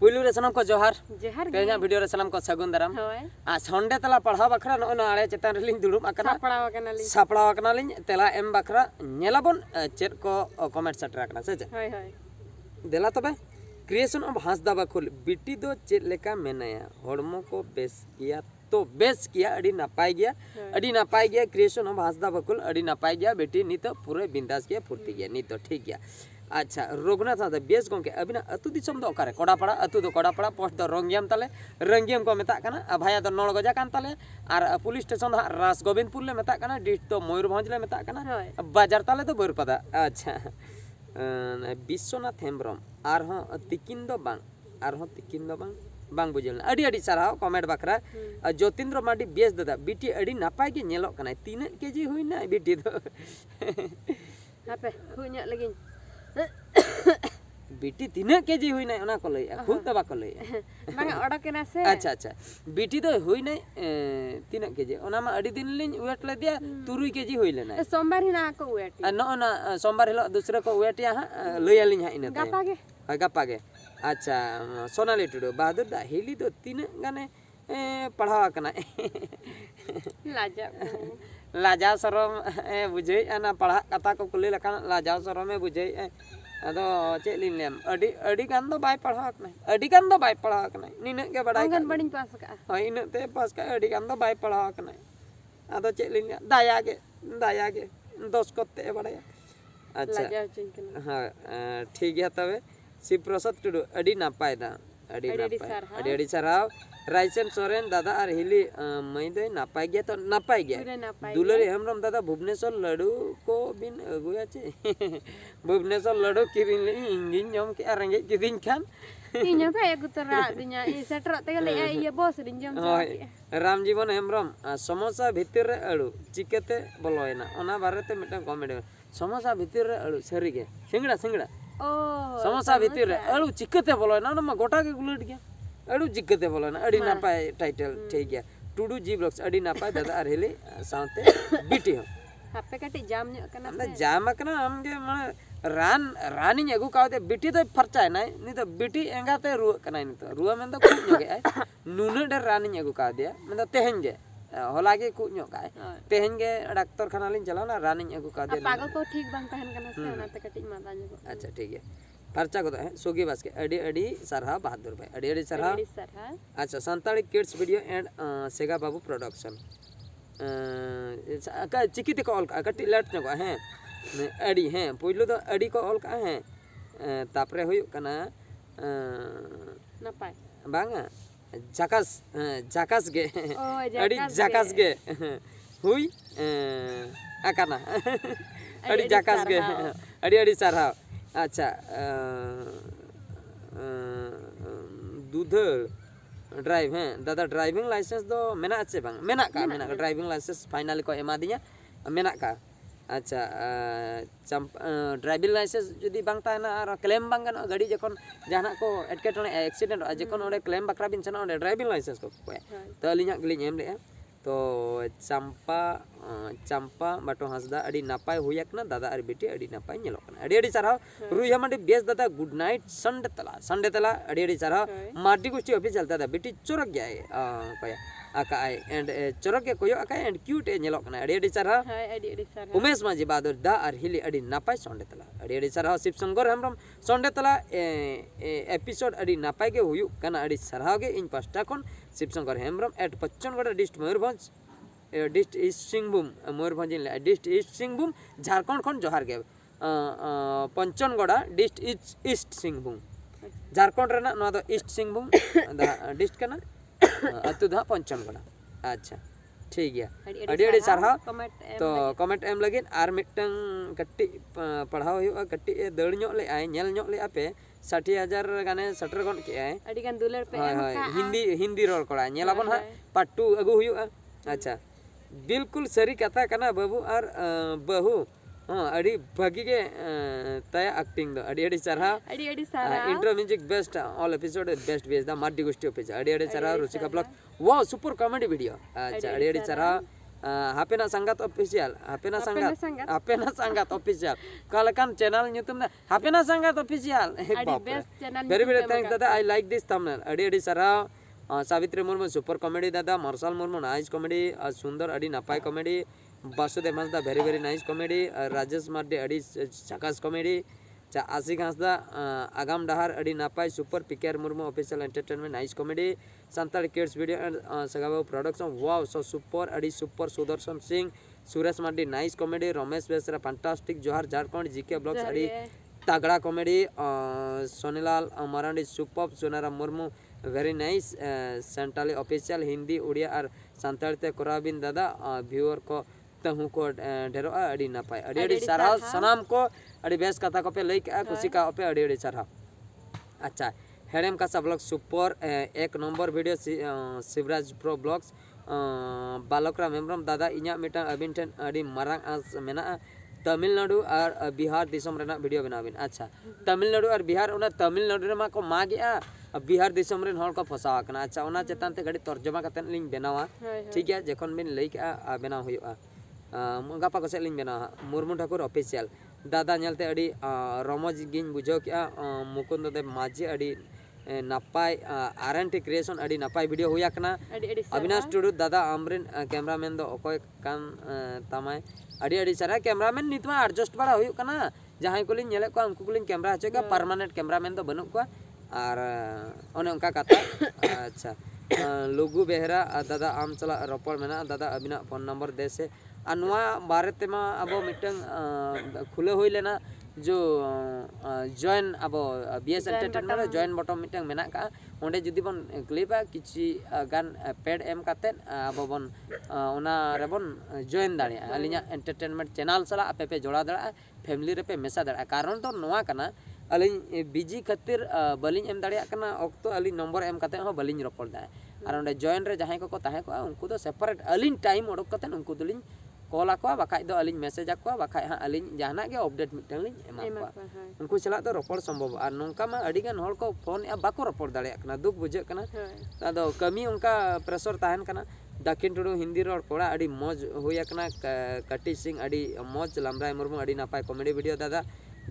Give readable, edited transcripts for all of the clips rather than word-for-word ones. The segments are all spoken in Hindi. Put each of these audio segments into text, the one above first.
पुलू रे सनम को जोहार जोहार तेना वीडियो रे सनम को सगुन दाराम होय आ संडे तला पढ़ाव बखरा न आले चेतन रेलिंग दुड़ुब आकना सापड़ाव आकना लिंग तेला एम बखरा नेलाबन चेत को कमेंट सटर आकना से होय होय देला तबे क्रिएशन ऑफ हांसदा बकुल बिटी दो चेत लेका मेनाया हड़मो को बेस किया तो बेस किया अड़ी नापाय गया क्रिएशन ऑफ हांसदा बकुल अड़ी नापाय गया बेटी नी तो पूरे बिंदास गया फुर्ती गया नी तो ठीक गया अच्छा रघुनाथ हांसदा बेस गोंके अबिना अतु दिसम दो ओकारे कोडापाड़ा अतु दो कोडापाड़ा पोस्ट दो रंगियम ताले रंगियम को मेता कना भाया दो नौगजा कान ताले और पुलिस स्टेशन रास गोविंदपुर ले मेता कना डिस्ट तो मयूरभंज ले मेता कना बाजार ताले तो बरपदा अच्छा विश्वनाथ हेम्ब्रम आरहों तिकिन दो बांग बांग बुझल अड़ी अड़ी साराव कमेंट बखरा ज्योतिन्द्र माडी बेस दादा बिटी अड़ी नापाय के नेलो कना तीन केजी हुईना बिटी दो हापे हुइना लगिन बिटी तीन केजी हुई ना को लई खुद दबा को लई मांगा ऑर्डर केना से अच्छा अच्छा बिटी तो हुई ना तीन केजी ओना मा अड़ी दिन लिन वेट ले दिया 3 केजी हुई लेना सोमवार ही ना को वेट न ना सोमवार हिलो दूसरे को वेट या लई आलिन हा इने गप्पा गे अच्छा सोनाली टुडू बहादुर दा हिली दो तीन गाने पढ़ावा कना लाजा सरम बुझे ना पढ़ा कथा को कुली लखन लाजा सरम बुझे अदो चेलिन लेम अडी गान दो बाय पढ़ा कना निने के बड़ाई अंगन बड़ी पास का हां इने ते पास का अडी गान दो बाय पढ़ा कना अदो चेलिन दाया के दोस कोते बड़ाया अच्छा हां ठीक है तबे शिव प्रसाद टुडू अडी नापाय दा अडी सराव राइसन सोरेन दादा और हिली मई दे नापाय गया तो नापाय गया दुलरी हेम्ब्रम दादा भुवनेश्वर लड्डू को बिन अगुया चे भुवनेश्वर लड्डू किरिन ले इंगिन जम के रेंगे किदिन खान इन्यो का एक तरा दिnya i setrot te le iya bos din jam Ram जीवन हेम्ब्रम समोसा भीतर रे अड़ू चिकेते बोलोयना ओना बारेते मिटन कमेंट समोसा भीतर रे अड़ू सरी गे सिंगड़ा ओ समोसा भीतर रे अड़ू चिकेते बोलोयना ओना गोटा के गुलट गया अड़ू चिकेते बोलोयना अड़ी नापाय टाइटल ठीक गया टुडू जी ब्लॉग्स अड़ी नापाय दादा और हेली साथे बिटी हो हापे कटी जाम न्यो कना से जाम कना हमगे माने रानी अगु कावते बिटी तो फरचाय नाय नि तो बिटी एंगाते रुआ कना नि तो रुआ में तो खूब न्यो गे नुने डर रानी अगु का दिया में तो तेहन गे होला के खूब न्यो गाय तेहन गे डॉक्टर खाना लिन चला ना रानी अगु का दिया पागल को ठीक बांग तहन कना से ओना ते कटी माता न्यो अच्छा ठीक है खर्चा को है सोगी बास के अड़ी अड़ी सरहा बहादुर भाई अड़ी सरहा अच्छा Santali kids video and Sega Babu production का चिकिते को ऑल कटी लेट नको है अड़ी हैं पुइलो तो अड़ी को ऑल का है तापरे हुई कना नपाय बांगा जाकास गे अड़ी जाकास गे हुई आकाना अड़ी जाकास गे अड़ी सरहा अच्छा दूध ड्राइव हैं दादा ड्राइविंग लाइसेंस दो मेना अच्छे बांग मेना का ड्राइविंग लाइसेंस फाइनली को एमा दिया मेना का अच्छा ड्राइविंग लाइसेंस जुदी बांग ताना और क्लेम बांग गनो गाड़ी जखन जहाना को एटकेटने एक्सीडेंट जखन ओडे क्लेम बकरा बिन सना ओडे ड्राइविंग लाइसेंस को तो अलिया गलिन एम ले तो चंपा बाटो हांसदा अड़ी नापाय हुयकना दादा और बेटी अड़ी नापाय नेलो कना अड़ी साराव रुई हमडे बेस दादा गुड नाइट संडे तला अड़ी साराव माटी गुस्टी ऑफिशियल दादा बेटी चोरक गया कया आका एंड चोरक के कोयो आका एंड क्यूट नेलो कना अड़ी साराव उमेश माजी बहादुर दा और हिली अड़ी नापाय संडे तला अड़ी साराव शिव शंकर हेम्ब्रम संडे तला एपिसोड अड़ी नापाय के हुयु कना अड़ी साराव गे इन पास्टा खन Shiv Shankar Hembram at Pachchangarh dist Mayurbhanj dist east Singhbhum Mayurbhanj dist east Singhbhum Jharkhand खन जोहार गे पंचनगढ़ डिस्ट ईस्ट सिंहभूम झारखंड रेना नोआ दो ईस्ट सिंहभूम डिस्ट कना अतु दा पंचनगढ़ अच्छा ठीक गया अड़ी सारहा तो कमेंट एम लगिन आर मिटन कट्टी पढ़ाव हुआ कट्टी दड़ ᱧᱚᱜ ले आय नेल ᱧᱚᱜ ले आपे 60,000 गाने सटर गन के आय अड़ी गान दुलर पे हिंदी रोल कोड़ा नेलाबन हा पार्ट 2 अगु हुआ अच्छा बिल्कुल सरी कथा कना बाबू और बहु हां अड़ी भागी के तया एक्टिंग दो अड़ी सरहा intro music best all episode best base the माटी गोष्टी ऑफिस अड़ी सरहा Ruchika blog wow super comedy video अच्छा अड़ी सरहा Hapena Sangat Official, Hapena Hapena Sangat, Sangat. Hapena Sangat Official. Kalau kan channel YouTube na Hapena Sangat Official. Adi best channel Very YouTube very thanks dada. I like this thumbnail. Adi sarau. Savitri Murmu super comedy dada. Marshal Murmu nice comedy. Sundar adi napai comedy. Basudev Hasda very very nice comedy. Rajesh Mardi adi chakas comedy. Asik Hasda Agam Dahar adi napai super. Pikir Murmu official entertainment nice comedy. Santal Kids video and Sagabo production. Wow, so super adi super. Sudarshan Singh, Suresh Mardi nice comedy. Ramesh Besra fantastic. Johar Jharkhand GK Blogs adi Tagda comedy. Sonilal Marandi superb. Sunara Murmu very nice. Santali official Hindi Udia ar Santalte Korabin dada viewer ko तहु को ढेरो अड़ी नपाय अड़ी साराव सनाम को अड़ी बेस कथा को पे लइक खुशी का पे अड़ी साराव अच्छा हेडम का सब ब्लॉग सुपर एक number video Shivraj pro blogs बालकरा मेमरम दादा इन्या मिटा अबिन ठेन अड़ी मरांग आस मेना तमिलनाडु और बिहार दिसम रेना वीडियो बनाबिन अच्छा तमिलनाडु और बिहार उना तमिलनाडु रे मा को मागेआ बिहार दिसम रेन हॉल को फसावा कना अच्छा उना चेतन ते गड़ी तर्जमा कतन लिंग बनावा ठीक है जखन बिन लइका बनाव हुआ गपा को सेलिंग बना मुर्मू ठाकुर ऑफिशियल दादा नलते अड़ी रमज गिन बुझो क्या मुकुंद देव माझी अड़ी नपाय आरएनटी क्रिएशन अड़ी नपाय वीडियो हुआ कना अविनाश टुडू दादा आमरिन कैमरामैन दो अकोय कान तमाय अड़ी अड़ी सारा कैमरामैन नितमा एडजस्ट बड़ा हुई कना जहां को लिन नेले को उनको को लिन कैमरा हचे का परमानेंट कैमरामैन दो बनु को और ओने उनका कथा अच्छा लुगु बेहरा दादा आम चला रपड़ मेना दादा अबिना फोन नंबर दे से अनुआ बारे तेमा अबो मिटंग खुले हुई लेना जो जॉइन अबो बीएस एंटरटेनमेंट जॉइन बटन मिटंग मेना का ओंडे जुदी बन क्लिपा किछि गान पेड एम काते अबो बन ओना रेबन जॉइन दाड़िया अलिया एंटरटेनमेंट चैनल सला आपे पे जोड़ा दड़ा फैमिली रे पे मेसा दड़ा कारण तो नोआ कना अलिन बिजी खातिर बलिन एम दाड़िया कना ऑक्तो अलिन नंबर एम काते हो बलिन रपड़ दा और ओंडे जॉइन रे जहां को ताहे को उनको तो सेपरेट अलिन टाइम ओडक काते उनको दुलिन कॉल आको बाखाय दो अलिन मैसेज आको बाखाय हां अलिन जहाना के अपडेट मिटन लिन एमा को उनको चला तो रपड़ संभव और नोंका मा अडी गान हॉल को फोन या बाको रपड़ दाड़िया कना दुख बुझे कना अदो कमी उनका प्रेशर ताहन कना दक्षिण टुडू हिंदी रोड कोड़ा अडी मौज होया कना कटी सिंह अडी मौज लमराय मुर्मू अडी नापाय कॉमेडी वीडियो दादा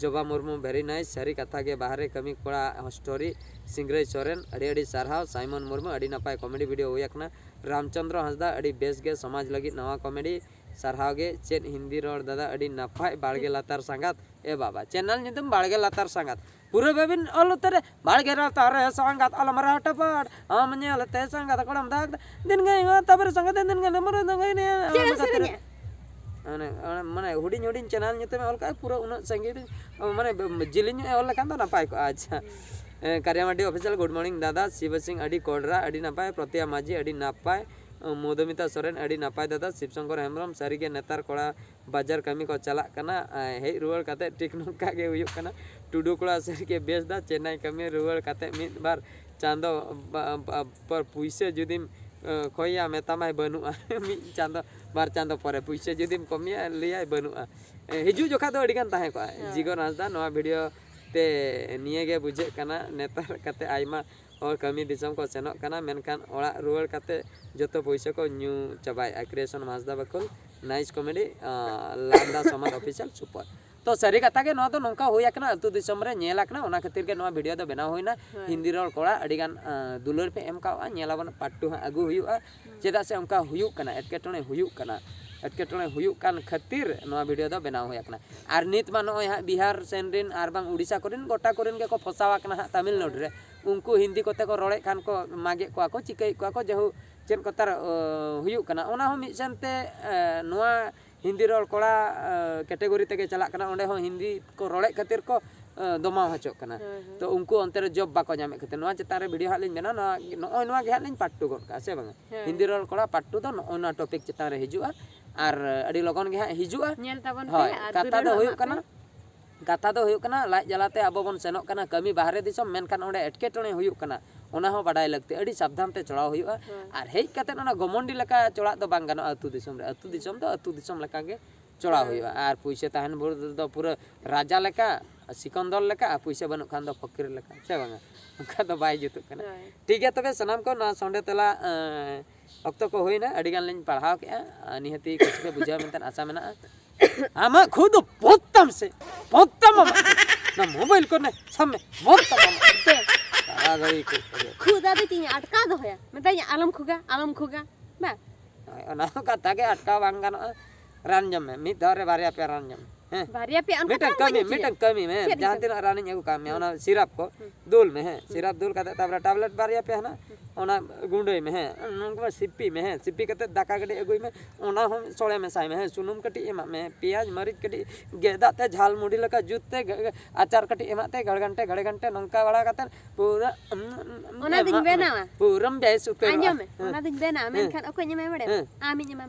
जोबा मुर्मू वेरी नाइस सारी कथा के बाहरे कमी कोड़ा स्टोरी सिंगरे सोरेन अडी अडी सारहाव साइमन मुर्मू अडी नापाय कॉमेडी वीडियो होया कना रामचंद्र हंसदा अडी बेस गे समाज लगी नवा कॉमेडी सारहाव गे चेन हिंदी रोड दादा अडी नापाय बाड़गे लातार संगात ए बाबा चैनल नितम बाड़गे लातार संगात पूरे बेबिन अलुतरे बाड़गे लातार संगात अलमरा टपड़ हम नेलते संगात कोडम दाग दिन गए तबर संगात दिन गए नंबर दंगई ने माने हुडिन हुडिन चैनल नितम ऑल का पूरा उन संगीत माने जिलिन ऑल लखान तो नापाय को अच्छा कारियामाटी ऑफिशियल गुड मॉर्निंग दादा शिव सिंह अडी कोडरा अडी नापाय प्रतिया माझी अडी नापाय मधुमिता सोरेन अडी नापाय दादा शिवशंकर हेमरम सारी के नेतार कोड़ा बाजार कमी को चला कना हे रुवल काते ठीक नोका के हुयुक कना टुडू कोड़ा सारी के बेस दा चेन्नई कमी रुवल काते मिद बार चांदो पर पुइसे जुदिम खोया मेतामाय बनुआ मि चांदो बार चांदो परे पुइसे जुदिम कमिया लिया बनुआ हिजु जोखा दो अडी गान ताहे को जिगो नाजदा नवा वीडियो ते निये गे बुझे कना नेतार काते आइमा और कमी दिसम को सेनोक कना मेनकान ओड़ा रुवल काते जतो पैसा को न्यू चबाय क्रिएशन माजदा बकुल नाइस कॉमेडी लांदा समाज ऑफिशियल सुपर तो सारी कथा के नो तो नोंका होया कना अतु दिसम रे नेला कना ओना खातिर के नो वीडियो दो बनाव होइना हिंदी रोल कोड़ा अडी गान दुलर पे एम का नेला बन पाटू आगु हुयुआ चेदा से उनका हुयुक कना एटकेटणे हुयुक कना एटकेटणे हुयुक कान खातिर नो वीडियो दो बनाव होया कना आर नित मा नो बिहार सेनरिन आर बांग उड़ीसा कोरिन गोटा कोरिन के को फसावा कना तमिलनाडु रे उनको हिंदी कोते को रोड़े खान को मागे को चिकई को जहु चेन कोतार हुयुक कना ओना हो मिसनते नोआ हिंदी रोल कोड़ा कैटेगरी तक चला कना ओंडे हो हिंदी को रोड़े खातिर को दमा हचोक कना तो उनको अंतर जॉब बाको जामे खातिर नोआ चेतारे वीडियो हालिन मेना नोय नोआ गे हालिन पार्ट 2 गोट का से बांगा हिंदी रोल कोड़ा पार्ट 2 दो नोना टॉपिक चेतारे हिजुआ आर अडी लगन गे हिजुआ नेल ताबन पे कथा दो हुयुक कना कथा दो हुयुक कना लाज जलाते अबो बन सेनोक कना कमी बाहरे दिसम मेनखान ओंडे एटकेटणे हुयुक कना ओना हो बाडाय लगते अडी सावधान ते चढ़ाव हुयुआ आर हेज काते ओना गमंडी लेका चढ़ा दो बांग गानो अतु दिसम रे अतु दिसम दो अतु दिसम लेका गे चढ़ाव हुयुआ आर पुइसे ताहन भोर दो पूरा राजा लेका सिकंदर लेका पुइसे बनु खान दो फकीर लेका से बांगा उनका तो बाय जुतु कना ठीक है तबे सनाम को ना संडे तला okto ko hoina adi gan lain parhau ke nihati kuch pe bujha mentan asa mena ama khud pottam se pottam ama na mobile ko ne samme pottam ama salah gari ko खुदा दे तिnya अटका दो है metanya alam खुगा बा ona kata ke atka bang ganoa ran jam me mid dore barya pe ran jam बारिया पे अनका मीटन कमी में जहाँ तीन रानी एगो काम है ओना सिरप को दूल में है सिरप दूल का तबरा टैबलेट बारिया पे है ना ओना गुंडे में है उनका सिप्पी में है सिप्पी कते दाका कटी एगो में ओना हम सोड़े में साई में है सुनुम कटी एमा में प्याज मरीच कटी गेदाते झाल मुड़ी लका जुते अचार कटी एमाते घड़घंटे नंका बड़ा कते पूरा ओना दिन बेनावा पूरम बेस उके anjom ओना दिन बेना मेनखान अको न्यमा बडे आमी न्यमा